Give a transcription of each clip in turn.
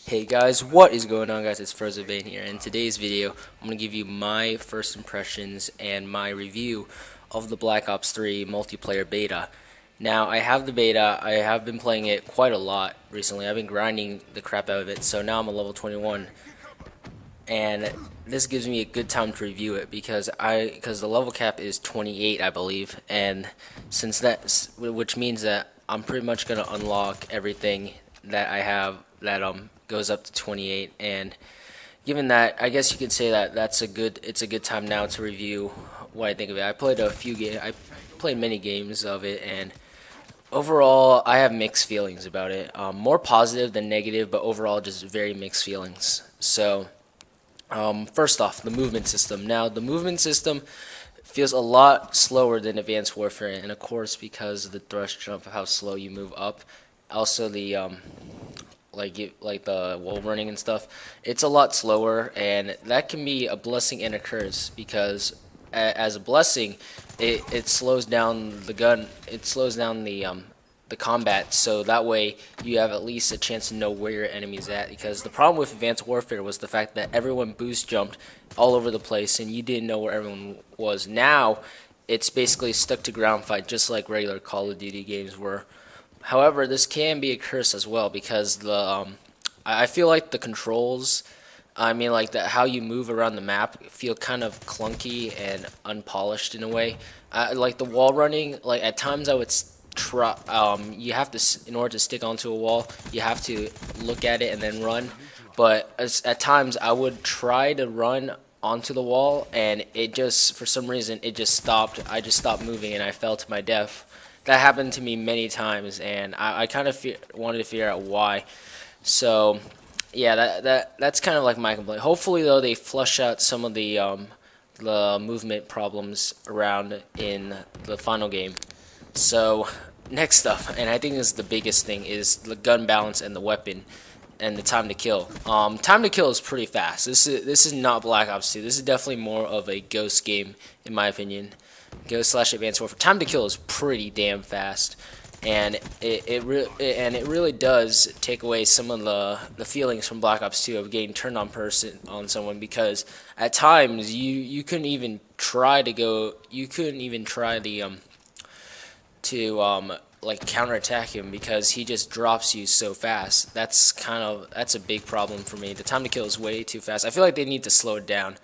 Hey guys, what is going on guys? It's Frozavane here. In today's video, I'm going to give you my first impressions and my review of the Black Ops 3 multiplayer beta. Now, I have the beta, I have been playing it quite a lot recently. I've been grinding the crap out of it, so now I'm a level 21. And this gives me a good time to review it because the level cap is 28, I believe, and which means that I'm pretty much going to unlock everything that I have that goes up to 28. And given that, I guess you could say that it's a good time now to review what I think of it. I played many games of it, and overall I have mixed feelings about it. More positive than negative, but overall just very mixed feelings. So first off, the movement system. Now, the movement system feels a lot slower than Advanced Warfare, and of course, because of the thrust jump, how slow you move up. Also, the like the wall running and stuff, it's a lot slower, and that can be a blessing and a curse because as a blessing, it slows down the gun. It slows down the combat, so that way you have at least a chance to know where your enemy's at, because the problem with Advanced Warfare was the fact that everyone boost jumped all over the place and you didn't know where everyone was. Now it's basically stuck to ground fight, just like regular Call of Duty games were. However, this can be a curse as well because I feel like the controls, I mean, like how you move around the map feel kind of clunky and unpolished in a way. Like the wall running, like at times I would try. You have to, in order to stick onto a wall, you have to look at it and then run. But at times I would try to run onto the wall, and it just, for some reason, it just stopped. I just stopped moving, and I fell to my death. That happened to me many times, and I kind of wanted to figure out why. So yeah, that's kind of like my complaint. Hopefully, though, they flush out some of the movement problems around in the final game. So next up, and I think this is the biggest thing, is the gun balance and the weapon and the time to kill. Time to kill is pretty fast. This is not Black Ops 2. This is definitely more of a Ghost game, in my opinion. Ghost / Advanced Warfare. Time to kill is pretty damn fast, and it really does take away some of the feelings from Black Ops 2 of getting turned on someone, because at times you couldn't even try to go. You couldn't even try to like counterattack him because he just drops you so fast. That's a big problem for me. The time to kill is way too fast. I feel like they need to slow it down.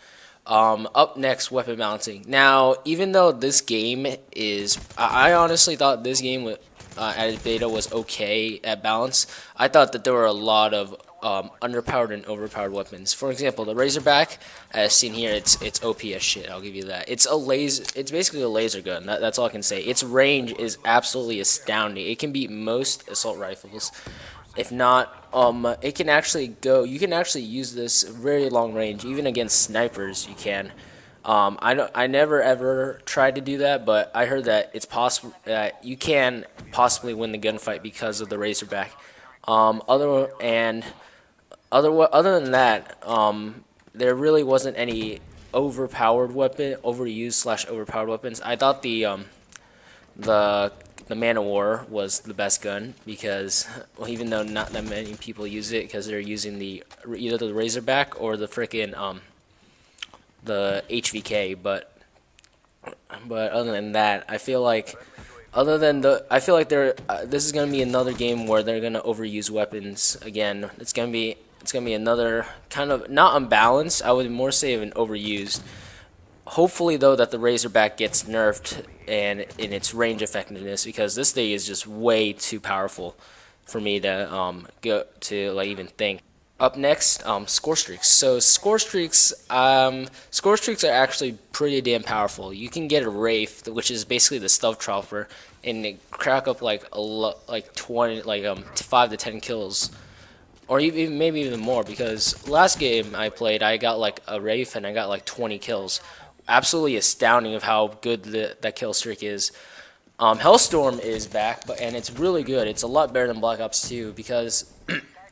Up next, weapon balancing. Now, even though this game is, I honestly thought this game at beta was okay at balance. I thought that there were a lot of underpowered and overpowered weapons. For example, the Razorback, as seen here, it's OP as shit. I'll give you that. It's a laser. It's basically a laser gun. That's all I can say. Its range is absolutely astounding. It can beat most assault rifles. If not, it can actually go. You can actually use this very long range, even against snipers. You can. I never ever tried to do that, but I heard that it's possible that you can possibly win the gunfight because of the Razorback. Other than that, there really wasn't any overused / overpowered weapons. I thought the Man of War was the best gun because, well, even though not that many people use it because they're using either the Razorback or the frickin' the HVK, but other than that, I feel like this is gonna be another game where they're gonna overuse weapons again. It's gonna be another kind of not unbalanced. I would more say of an overused. Hopefully, though, that the Razorback gets nerfed and in its range effectiveness, because this thing is just way too powerful for me to go to like even think. Up next, score streaks. So score streaks are actually pretty damn powerful. You can get a Wraith, which is basically the stealth chopper, and crack up like 20, 5 to 10 kills, or even maybe even more. Because last game I played, I got like a Wraith and I got like 20 kills. Absolutely astounding of how good that kill streak is. Hellstorm is back, and it's really good. It's a lot better than Black Ops 2 because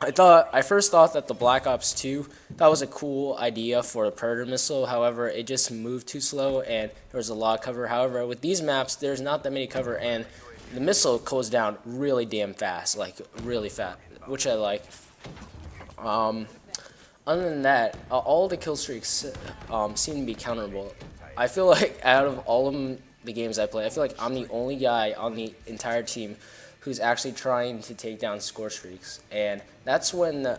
I first thought that the Black Ops 2, that was a cool idea for a Predator missile. However, it just moved too slow and there was a lot of cover. However, with these maps, there's not that many cover, and the missile goes down really damn fast, like really fast, which I like. Um, Other than that, all the kill streaks seem to be counterable. I feel like out of all of the games I play, I feel like I'm the only guy on the entire team who's actually trying to take down score streaks, and that's when the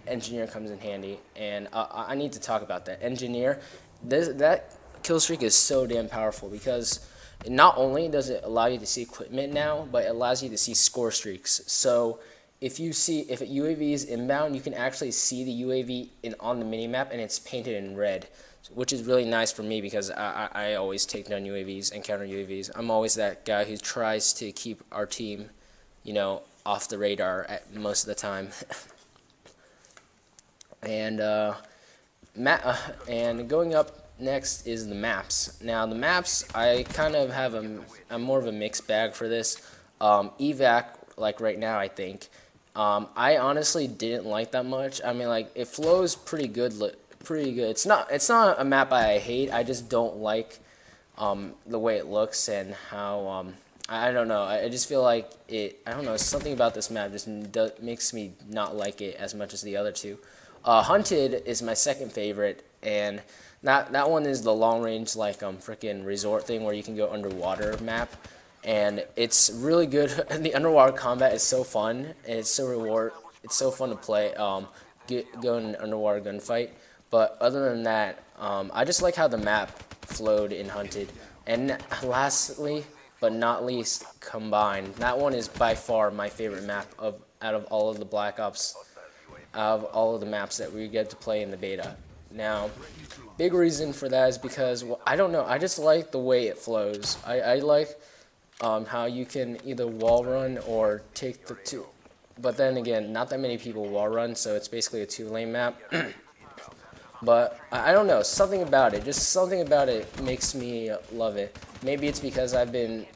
engineer comes in handy. And I need to talk about that engineer. That kill streak is so damn powerful because not only does it allow you to see equipment now, but it allows you to see score streaks. So if a UAV is inbound, you can actually see the UAV on the minimap, and it's painted in red, which is really nice for me because I always take down UAVs and counter UAVs. I'm always that guy who tries to keep our team, off the radar at most of the time. and and going up next is the maps. Now the maps, I kind of have I'm more of a mixed bag for this. Evac, like right now, I think. I honestly didn't like that much. I mean, like, it flows pretty good. Pretty good. It's not a map I hate. I just don't like the way it looks and how I don't know. I just feel like it. I don't know. Something about this map just makes me not like it as much as the other two. Hunted is my second favorite, and that one is the long range, like, freaking resort thing where you can go underwater map, and it's really good. And the underwater combat is so fun, and it's so fun to play. Go in an underwater gunfight. But other than that, I just like how the map flowed in Hunted. And lastly, but not least, Combined. That one is by far my favorite map out of all of the Black Ops, out of all of the maps that we get to play in the beta. Now, big reason for that is because, well, I don't know, I just like the way it flows. I like how you can either wall run or take the two. But then again, not that many people wall run, so it's basically a two-lane map. But I don't know, something about it, just something about it makes me love it. Maybe it's because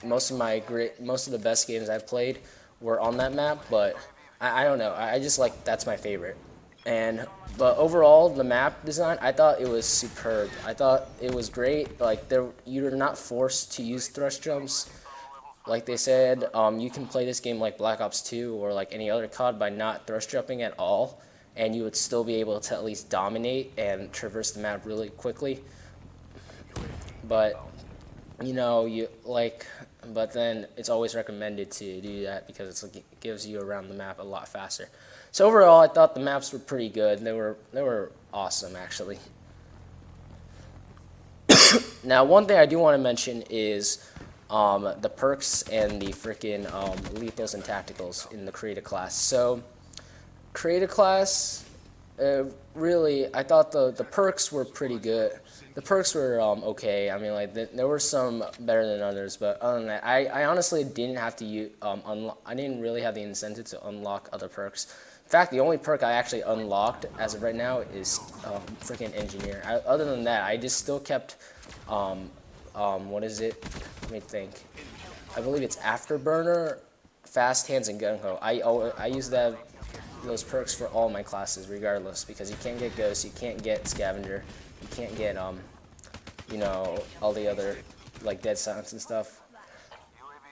most of the best games I've played were on that map, but I don't know. I just like, that's my favorite. But overall, the map design, I thought it was superb. I thought it was great. Like, you're not forced to use thrust jumps. Like they said, you can play this game like Black Ops 2 or like any other COD by not thrust jumping at all, and you would still be able to at least dominate and traverse the map really quickly. But but then it's always recommended to do that because it gives you around the map a lot faster. So overall, I thought the maps were pretty good. They were awesome, actually. Now, one thing I do want to mention is the perks and the freaking lethals and tacticals in the creative class. So, creative class, really, I thought the perks were pretty good. The perks were okay. I mean, like, there were some better than others, but other than that, I honestly didn't have to I didn't really have the incentive to unlock other perks. In fact, the only perk I actually unlocked as of right now is freaking engineer. Other than that, I just still kept what is it? Let me think. I believe it's Afterburner, Fast Hands, and Gung Ho. I use those perks for all my classes, regardless, because you can't get Ghost, you can't get Scavenger, you can't get all the other, like, Dead Silence and stuff.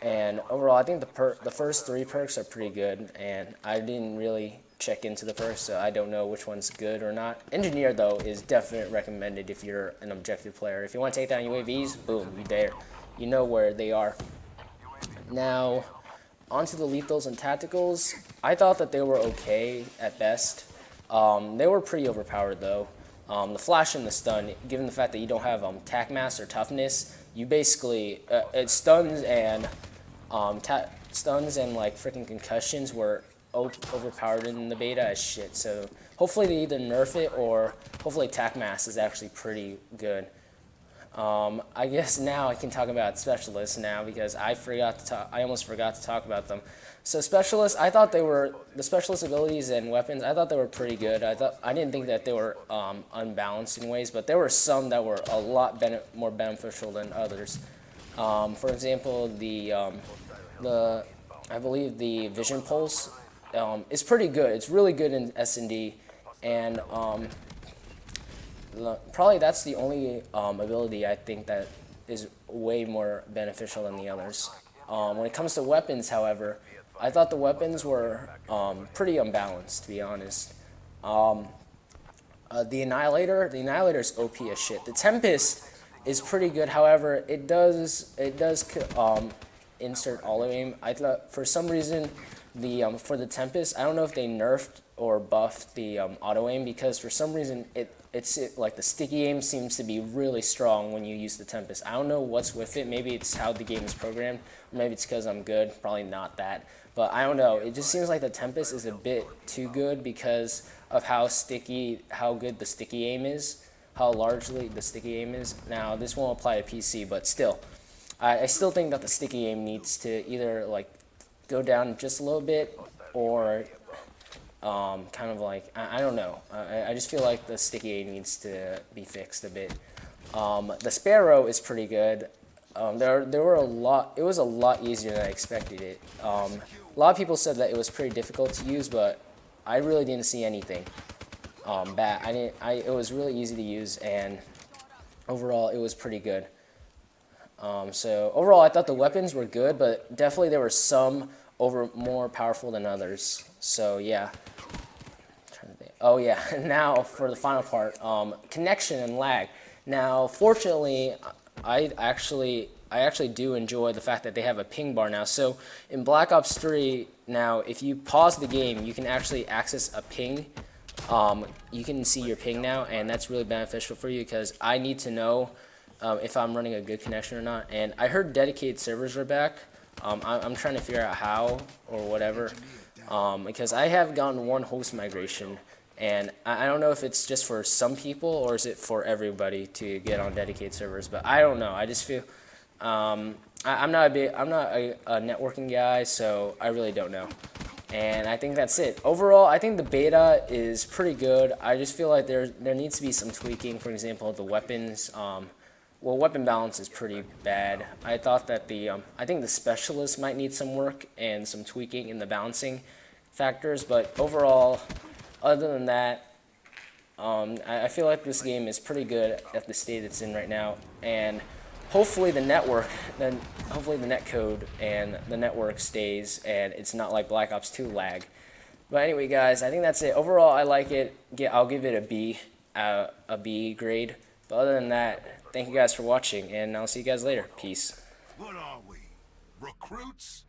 And overall, I think the first three perks are pretty good, and I didn't really check into the perks, so I don't know which one's good or not. Engineer, though, is definitely recommended if you're an objective player. If you want to take down UAVs, boom, you're there. You know where they are. Now, onto the lethals and tacticals. I thought that they were okay at best. They were pretty overpowered, though. The flash and the stun, given the fact that you don't have tac mass or toughness, you basically it stuns and like freaking concussions were overpowered in the beta as shit. So hopefully they either nerf it, or hopefully tac mass is actually pretty good. I guess now I can talk about specialists now because I almost forgot to talk about them. So specialists, I thought the specialist abilities and weapons, I thought they were pretty good. I didn't think that they were unbalanced in ways, but there were some that were a lot more beneficial than others. For example, I believe the Vision Pulse is pretty good. It's really good in S&D, and probably that's the only ability I think that is way more beneficial than the others. When it comes to weapons, however, I thought the weapons were pretty unbalanced, to be honest. The Annihilator is OP as shit. The Tempest is pretty good. However, it does insert auto aim. I thought for some reason the for the Tempest, I don't know if they nerfed or buffed the auto aim, because for some reason like the sticky aim seems to be really strong when you use the Tempest. I don't know what's with it. Maybe it's how the game is programmed, or maybe it's because I'm good. Probably not that. But I don't know. It just seems like the Tempest is a bit too good because of how good the sticky aim is, how largely the sticky aim is. Now, this won't apply to PC, but still, I still think that the sticky aim needs to either like go down just a little bit, or kind of like I don't know. I just feel like the sticky aim needs to be fixed a bit. The Sparrow is pretty good. There were a lot. It was a lot easier than I expected it. A lot of people said that it was pretty difficult to use, but I really didn't see anything bad. It was really easy to use, and overall, it was pretty good. So overall, I thought the weapons were good, but definitely there were some more powerful than others. So yeah. Oh yeah. Now for the final part, connection and lag. Now, fortunately, I actually do enjoy the fact that they have a ping bar now. So in Black Ops 3 now, if you pause the game, you can actually access a ping. You can see your ping now, and that's really beneficial for you because I need to know if I'm running a good connection or not. And I heard dedicated servers are back. I'm trying to figure out how or whatever, because I have gotten one host migration, and I don't know if it's just for some people or is it for everybody to get on dedicated servers. But I don't know. I just feel I'm not a networking guy, so I really don't know. And I think that's it. Overall, I think the beta is pretty good. I just feel like there needs to be some tweaking. For example, the weapons. Well, weapon balance is pretty bad. I thought that I think the specialist might need some work and some tweaking in the balancing factors. But overall, other than that, I feel like this game is pretty good at the state it's in right now. And hopefully the netcode and the network stays, and it's not like Black Ops 2 lag. But anyway, guys, I think that's it. Overall, I like it. I'll give it a B grade. But other than that, thank you guys for watching, and I'll see you guys later. Peace. What are we? Recruits?